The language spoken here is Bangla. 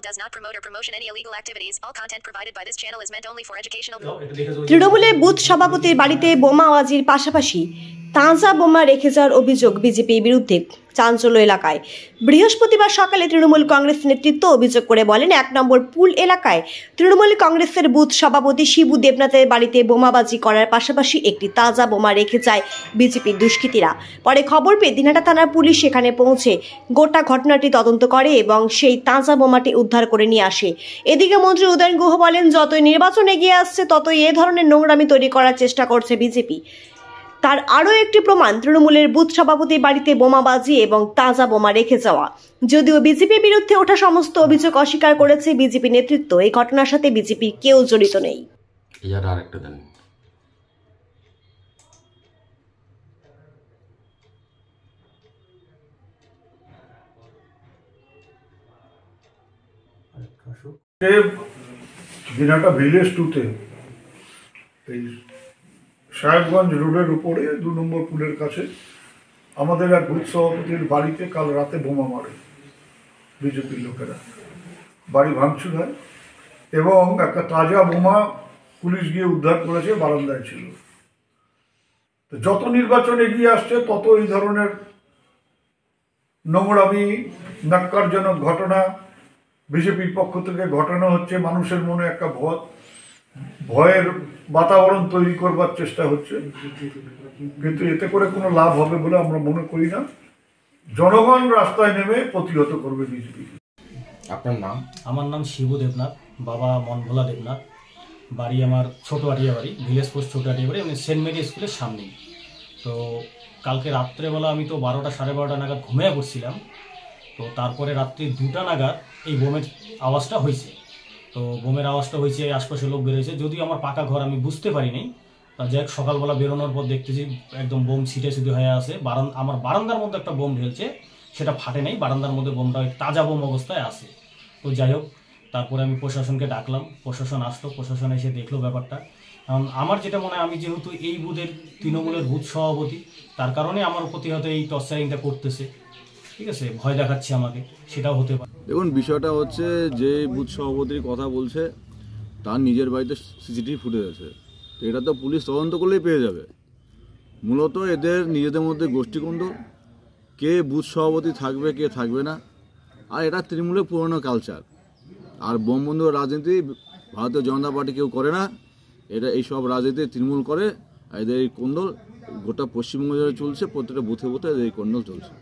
does not promote or promotion any illegal activities. All content provided by this channel is meant only for educational. তৃণমূলের বুথ সভাপতির বাড়িতে বোমাবাজির পাশাপাশি তাজা বোমা রেখে যাওয়ার অভিযোগ বিজেপির বিরুদ্ধে চাঞ্চল্য এলাকায়। বৃহস্পতিবার সকালে তৃণমূল কংগ্রেস নেতৃত্ব অভিযোগ করে বলেন, 1 নম্বর পুল এলাকায় তৃণমূল কংগ্রেসের বুথ সভাপতি শিবু দেবনাথের বাড়িতে বোমাবাজি করার পাশাপাশি একটি তাজা বোমা রেখে যায় বিজেপির দুষ্কৃতীরা। পরে খবর পেয়ে দিনহাটা থানার পুলিশ সেখানে পৌঁছে গোটা ঘটনাটি তদন্ত করে এবং সেই তাজা বোমাটি উদ্ধার করে নিয়ে আসে। এদিকে মন্ত্রী উদয়ন গুহ বলেন, যতই নির্বাচন এগিয়ে আসছে ততই এ ধরনের নোংরামি তৈরি করার চেষ্টা করছে বিজেপি। তার আরও একটি প্রমাণ তৃণমূলের বুথ সভাপতির বাড়িতে বোমাবাজি এবং তাজা বোমা রেখে যাওয়া। যদিও বিজেপির বিরুদ্ধে ওঠা সমস্ত অভিযোগ অস্বীকার করেছে বিজেপি নেতৃত্ব, এই ঘটনার সাথে বিজেপির কেউ জড়িত নেই। দিনহাটা ভিলেজ 2-তে এই সাহেবগঞ্জ রোডের উপরে 2 নম্বর পুলের কাছে আমাদের এক বুথ সভাপতির বাড়িতে কাল রাতে বোমা মারে বিজেপির লোকেরা। বাড়ি ভাঙচুর হয় এবং একটা তাজা বোমা পুলিশ গিয়ে উদ্ধার করেছে, বারান্দায় ছিল। তো যত নির্বাচন এগিয়ে আসছে তত এই ধরনের নোংরামি, ন্যাক্কারজনক ঘটনা বিজেপির পক্ষ থেকে ঘটানো হচ্ছে। মানুষের মনে একটা ভয়ের বাতাবরণ তৈরি করবার চেষ্টা হচ্ছে, কিন্তু এতে করে কোনো লাভ হবে বলে আমরা মনে করি না। জনগণ রাস্তায় নেমে প্রতিহত করবে বিজেপি। আপনার নাম? আমার নাম শিবু দেবনাথ, বাবা মনভোলা দেবনাথ। বাড়ি আমার ছোটো আটিয়া বাড়ি, ভিলেজ পোস্ট ছোটো আটিয়া বাড়ি, সেন্ট মেরি স্কুলের সামনেই। তো কালকে রাত্রেবেলা আমি তো 12টা সাড়ে 12টা নাগাদ ঘুমিয়ে পড়ছিলাম। তো তারপরে রাত্রি 2টা নাগাদ এই বোমের আওয়াজটা হয়েছে। তো বোমের আওয়াজটা হয়েছে, আশপাশে লোক বেরোয়েছে, যদিও আমার পাকা ঘর, আমি বুঝতে পারিনি। যাই হোক, সকালবেলা বেরোনোর পর দেখতেছি একদম বোম ছিটে হয়ে আছে। আমার বারান্দার মধ্যে একটা বোম ঢেলছে, সেটা ফাটে নাই, বারান্দার মধ্যে বোমটা তাজা বোম অবস্থায় আছে। তো যাই হোক, তারপরে আমি প্রশাসনকে ডাকলাম, প্রশাসন আসলো, প্রশাসন এসে দেখলো ব্যাপারটা। কারণ আমার যেটা মনে হয়, আমি যেহেতু এই বুথের তৃণমূলের বুথ সভাপতি, তার কারণে আমার প্রতি হয়তো এই টর্চারিংটা করতেছে, ঠিক আছে, ভয় দেখাচ্ছে আমাকে, সেটাও হতে পারে। দেখুন, বিষয়টা হচ্ছে যে বুথ সভাপতির কথা বলছে, তার নিজের বাড়িতে সিসিটিভি ফুটেজ আছে। তো এটা তো পুলিশ তদন্ত করলেই পেয়ে যাবে। মূলত এদের নিজেদের মধ্যে গোষ্ঠীকন্দল, কে বুথ সভাপতি থাকবে কে থাকবে না। আর এটা তৃণমূলের পুরনো কালচার। আর বোম বন্ধু রাজনীতি ভারতীয় জনতা পার্টি কেউ করে না। এটা এইসব রাজনীতি তৃণমূল করে। এদের এই কোন্দল গোটা পশ্চিমবঙ্গ জুড়ে চলছে, প্রত্যেকটা বুথে বুথে এদের এই কোন্দল চলছে।